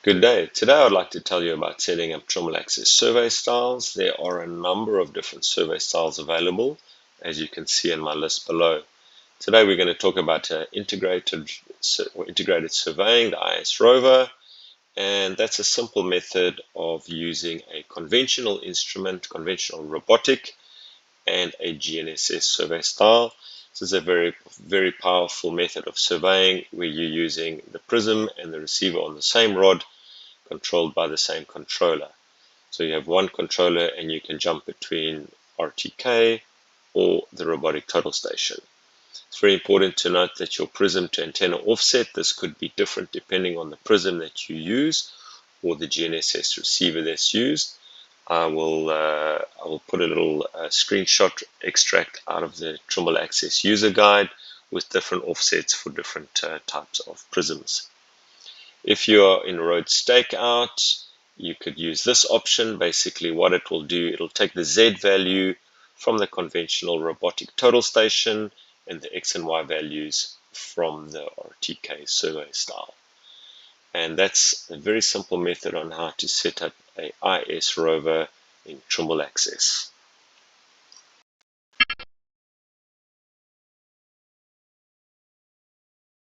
Good day. Today I'd like to tell you about setting up Trimble Access survey styles. There are a number of different survey styles available, as you can see in my list below. Today we're going to talk about integrated surveying, the IS rover, and that's a simple method of using a conventional instrument, conventional robotic, and a GNSS survey style. This is a very powerful method of surveying where you're using the prism and the receiver on the same rod, controlled by the same controller. So you have one controller and you can jump between RTK or the robotic total station. It's very important to note that your prism to antenna offset, this could be different depending on the prism that you use or the GNSS receiver that's used. I will put a little screenshot extract out of the Trimble Access user guide with different offsets for different types of prisms. If you are in road stakeout, you could use this option. Basically what it will do, it'll take the Z value from the conventional robotic total station and the X and Y values from the RTK survey style. And that's a very simple method on how to set up a IS rover in Trimble Access.